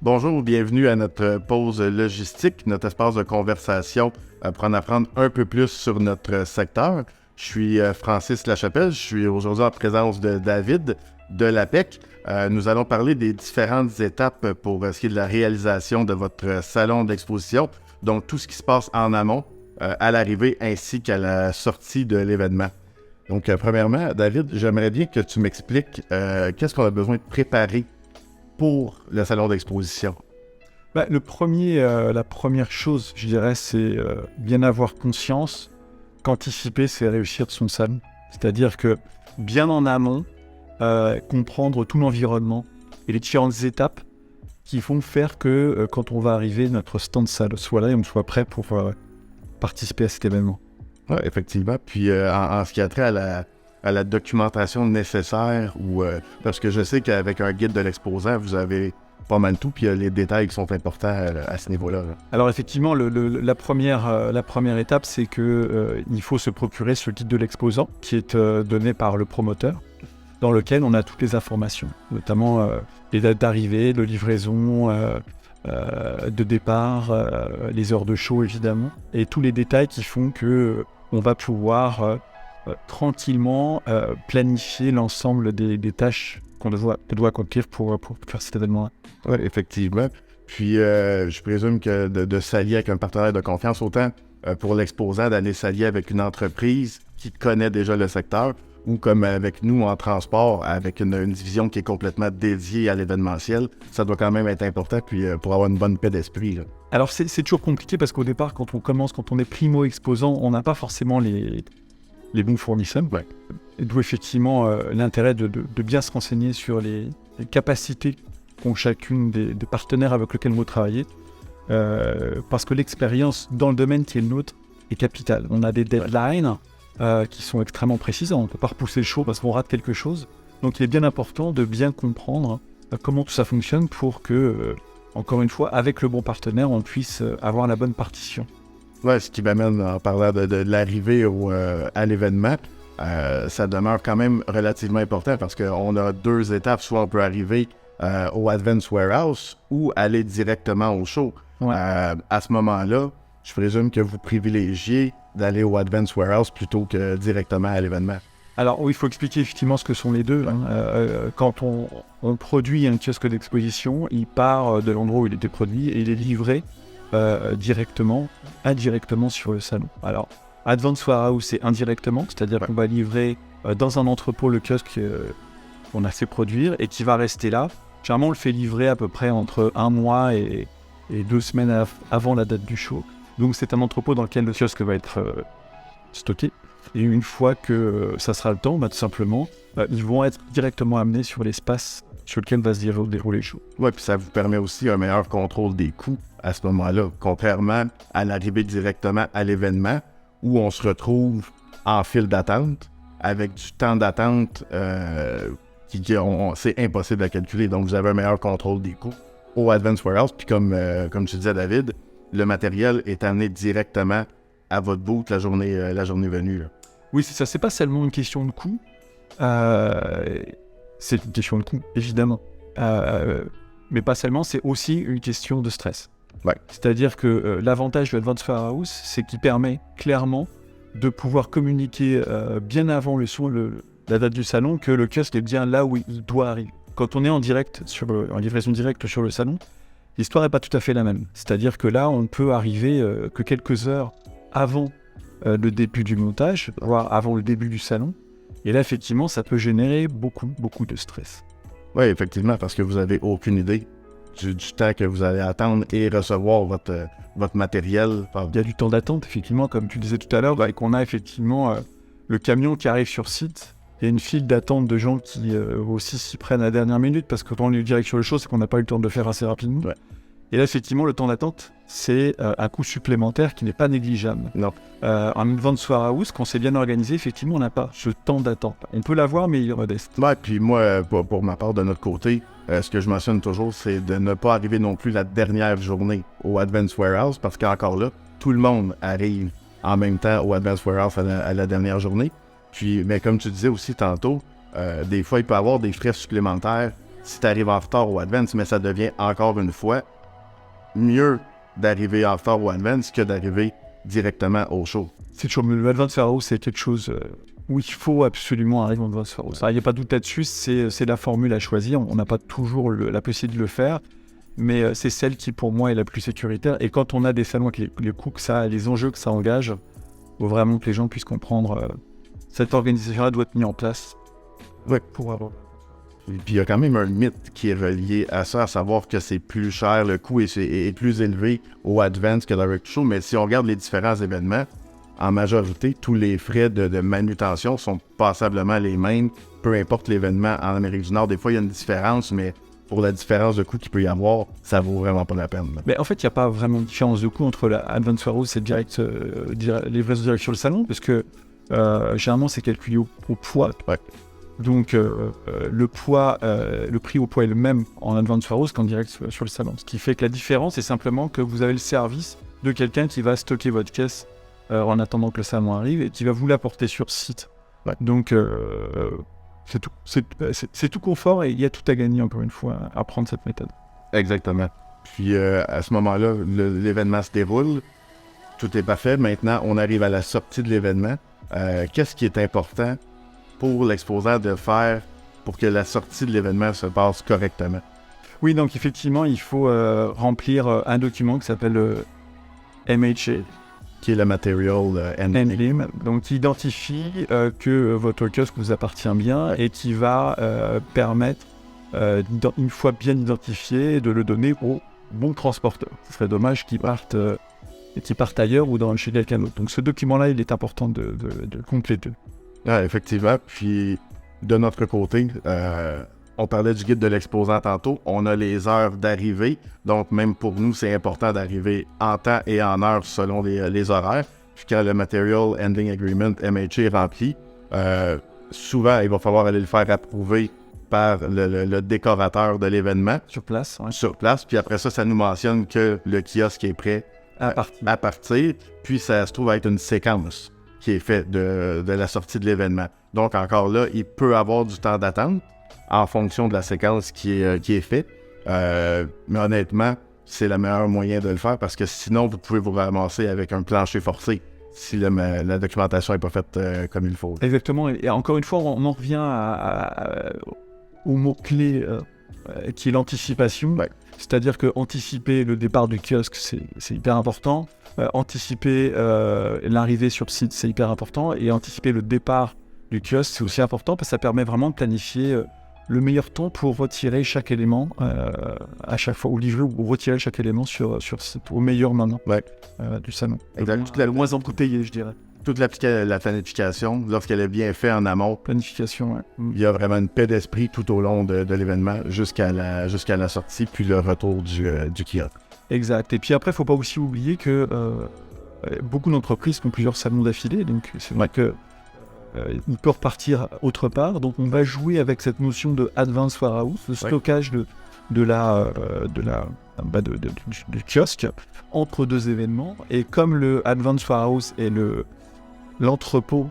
Bonjour, bienvenue à notre pause logistique, notre espace de conversation pour en apprendre un peu plus sur notre secteur. Je suis Francis Lachapelle, je suis aujourd'hui en présence de David de l'APEC. Nous allons parler des différentes étapes pour ce qui est de la réalisation de votre salon d'exposition, donc tout ce qui se passe en amont, à l'arrivée ainsi qu'à la sortie de l'événement. Donc, premièrement, David, j'aimerais bien que tu m'expliques qu'est-ce qu'on a besoin de préparer pour le salon d'exposition. La première chose, je dirais, c'est bien avoir conscience qu'anticiper, c'est réussir son salon. C'est-à-dire que bien en amont, comprendre tout l'environnement et les différentes étapes qui vont faire que quand on va arriver, notre stand soit là et on soit prêt pour participer à cet événement. Oui, effectivement. Puis en ce qui a trait à la documentation nécessaire, parce que je sais qu'avec un guide de l'exposant, vous avez pas mal tout, puis les détails qui sont importants à ce niveau-là. Alors effectivement, la première étape, c'est qu'il faut se procurer ce guide de l'exposant qui est donné par le promoteur, dans lequel on a toutes les informations, notamment les dates d'arrivée, de livraison, de départ, les heures de show évidemment, et tous les détails qui font que on va pouvoir tranquillement planifier l'ensemble des tâches qu'on doit accomplir pour faire cet événement-là. Oui, effectivement. Puis, je présume que de s'allier avec un partenaire de confiance, autant pour l'exposant d'aller s'allier avec une entreprise qui connaît déjà le secteur, ou comme avec nous en transport, avec une division qui est complètement dédiée à l'événementiel, ça doit quand même être important puis, pour avoir une bonne paix d'esprit, là. Alors, c'est toujours compliqué parce qu'au départ, quand on est primo-exposant, on n'a pas forcément les bons fournisseurs. Ouais. D'où effectivement l'intérêt de bien se renseigner sur les capacités qu'ont chacune des partenaires avec lesquels vous travaillez, parce que l'expérience dans le domaine qui est le nôtre est capitale. On a des deadlines qui sont extrêmement précises, on ne peut pas repousser le show parce qu'on rate quelque chose. Donc il est bien important de bien comprendre comment tout ça fonctionne pour que, encore une fois, avec le bon partenaire, on puisse avoir la bonne partition. Ouais, ce qui m'amène en parlant de l'arrivée à l'événement, ça demeure quand même relativement important parce qu'on a deux étapes. Soit on peut arriver au Advance Warehouse ou aller directement au show. Ouais. À ce moment-là, je présume que vous privilégiez d'aller au Advance Warehouse plutôt que directement à l'événement. Alors oui, il faut expliquer effectivement ce que sont les deux. Quand on produit un kiosque d'exposition, il part de l'endroit où il était produit et il est livré indirectement sur le salon. Alors, Advance Warehouse, c'est indirectement, c'est-à-dire qu'on va livrer dans un entrepôt le kiosque qu'on a fait produire et qui va rester là. Généralement, on le fait livrer à peu près entre un mois et 2 semaines avant la date du show. Donc, c'est un entrepôt dans lequel le kiosque va être stocké. Et une fois que ça sera le temps, tout simplement, ils vont être directement amenés sur l'espace sur lequel va se dérouler le show. Oui, puis ça vous permet aussi un meilleur contrôle des coûts à ce moment-là, contrairement à l'arrivée directement à l'événement où on se retrouve en file d'attente avec du temps d'attente c'est impossible à calculer. Donc, vous avez un meilleur contrôle des coûts au Advance Warehouse. Puis comme tu disais, David, le matériel est amené directement à votre booth la journée venue, là. Oui, c'est ça. C'est pas seulement une question de coût. C'est une question de coût, évidemment. Mais pas seulement, c'est aussi une question de stress. Ouais. C'est-à-dire que l'avantage de Advance Warehouse, c'est qu'il permet clairement de pouvoir communiquer bien avant la date du salon que le kiosque est bien là où il doit arriver. Quand on est en livraison directe sur le salon, l'histoire n'est pas tout à fait la même. C'est-à-dire que là, on ne peut arriver que quelques heures avant le début du montage, voire avant le début du salon. Et là, effectivement, ça peut générer beaucoup de stress. Oui, effectivement, parce que vous n'avez aucune idée du temps que vous allez attendre et recevoir votre matériel. Il y a du temps d'attente, effectivement, comme tu disais tout à l'heure, et qu'on a effectivement le camion qui arrive sur site. Il y a une file d'attente de gens qui aussi s'y prennent à la dernière minute, parce que quand on est direct sur le show, c'est qu'on n'a pas eu le temps de le faire assez rapidement. Ouais. Et là, effectivement, le temps d'attente, c'est un coût supplémentaire qui n'est pas négligeable. Non. En Advance Warehouse, quand c'est bien organisé, effectivement, on n'a pas ce temps d'attente. On peut l'avoir, mais il est modeste. Ouais, puis moi, pour ma part, de notre côté, ce que je mentionne toujours, c'est de ne pas arriver non plus la dernière journée au Advance Warehouse, parce qu'encore là, tout le monde arrive en même temps au Advance Warehouse à la dernière journée. Puis, mais comme tu disais aussi tantôt, des fois, il peut y avoir des frais supplémentaires si tu arrives en retard au Advance, mais ça devient encore une fois mieux d'arriver en retard au Advance que d'arriver directement au show. C'est toujours mieux. Le Advance Warehouse, c'est quelque chose où il faut absolument arriver en Advance Warehouse. Il n'y a pas de doute là-dessus, c'est la formule à choisir. On n'a pas toujours la possibilité de le faire, mais c'est celle qui, pour moi, est la plus sécuritaire. Et quand on a des salons avec les coûts que ça, les enjeux que ça engage, il faut vraiment que les gens puissent comprendre cette organisation-là doit être mise en place pour avoir... Et puis il y a quand même un mythe qui est relié à ça, à savoir que c'est plus cher, le coût est plus élevé au Advance que Direct Show, mais si on regarde les différents événements, en majorité, tous les frais de manutention sont passablement les mêmes, peu importe l'événement en Amérique du Nord. Des fois, il y a une différence, mais pour la différence de coût qu'il peut y avoir, ça vaut vraiment pas la peine. Mais en fait, il n'y a pas vraiment de différence de coût entre la Advance Warehouse et les vrais directs sur le salon, parce que généralement, c'est calculé au poids. Ouais. Donc, le prix au poids est le même en Advance Warehouse qu'en direct sur le salon. Ce qui fait que la différence, c'est simplement que vous avez le service de quelqu'un qui va stocker votre caisse en attendant que le salon arrive et qui va vous l'apporter sur site. Ouais. Donc, c'est tout confort et il y a tout à gagner, encore une fois, à prendre cette méthode. Exactement. Puis, à ce moment-là, l'événement se déroule. Tout est parfait. Maintenant, on arrive à la sortie de l'événement. Qu'est-ce qui est important pour l'exposant de faire pour que la sortie de l'événement se passe correctement? Oui, donc effectivement, il faut remplir un document qui s'appelle MHA. Qui est le Material Handling. Donc, qui identifie que votre kiosque vous appartient bien et qui va permettre, une fois bien identifié, de le donner au bon transporteur. Ce serait dommage qu'il parte ailleurs ou chez quelqu'un d'autre. Donc, ce document-là, il est important de compléter. Ah, effectivement. Puis, de notre côté, on parlait du guide de l'exposant tantôt. On a les heures d'arrivée. Donc, même pour nous, c'est important d'arriver en temps et en heure selon les horaires. Puis, quand le Material Handling Agreement MHA est rempli, souvent, il va falloir aller le faire approuver par le décorateur de l'événement. Sur place, oui. Sur place. Puis après ça, ça nous mentionne que le kiosque est prêt à partir. Puis, ça se trouve être une séquence qui est faite de la sortie de l'événement. Donc, encore là, il peut avoir du temps d'attente en fonction de la séquence qui est faite. Mais honnêtement, c'est le meilleur moyen de le faire parce que sinon, vous pouvez vous ramasser avec un plancher forcé si la documentation n'est pas faite comme il faut. Exactement. Et encore une fois, on en revient au mot-clé qui est l'anticipation. Ouais. C'est-à-dire que anticiper le départ du kiosque, c'est hyper important. Anticiper l'arrivée sur le site, c'est hyper important. Et anticiper le départ du kiosque, c'est aussi important parce que ça permet vraiment de planifier le meilleur temps pour retirer chaque élément à chaque fois, ou livrer ou retirer chaque élément sur site, au meilleur moment du salon. Exact. Le moins embouteillé, je dirais. Toute la planification, lorsqu'elle est bien faite en amont, Planification, il y a vraiment une paix d'esprit tout au long de l'événement jusqu'à la sortie, puis le retour du kiosque. Exact. Et puis après, il ne faut pas aussi oublier que beaucoup d'entreprises font plusieurs salons d'affilée, donc c'est vrai que il peut repartir autre part. Donc on va jouer avec cette notion de Advance Warehouse, de stockage du kiosque entre deux événements. Et comme le Advance Warehouse est l'entrepôt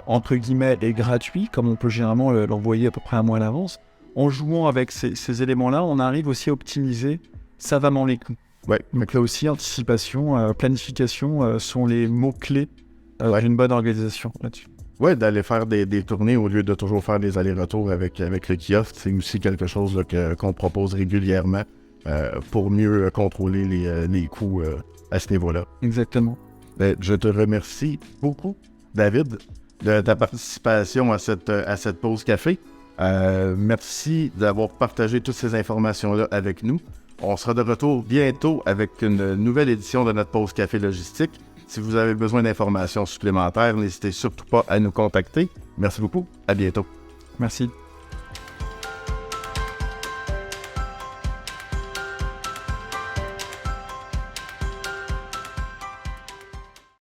entre guillemets est gratuit, comme on peut généralement l'envoyer à peu près un mois à l'avance, en jouant avec ces éléments-là, on arrive aussi à optimiser savamment les coûts. Ouais. Donc là aussi, anticipation, planification sont les mots-clés d'une bonne organisation là-dessus. Oui, d'aller faire des tournées au lieu de toujours faire des allers-retours avec le kiosque, c'est aussi quelque chose là, qu'on propose régulièrement pour mieux contrôler les coûts à ce niveau-là. Exactement. Je te remercie beaucoup, David, de ta participation à cette pause café. Merci d'avoir partagé toutes ces informations-là avec nous. On sera de retour bientôt avec une nouvelle édition de notre pause café logistique. Si vous avez besoin d'informations supplémentaires, n'hésitez surtout pas à nous contacter. Merci beaucoup. À bientôt. Merci.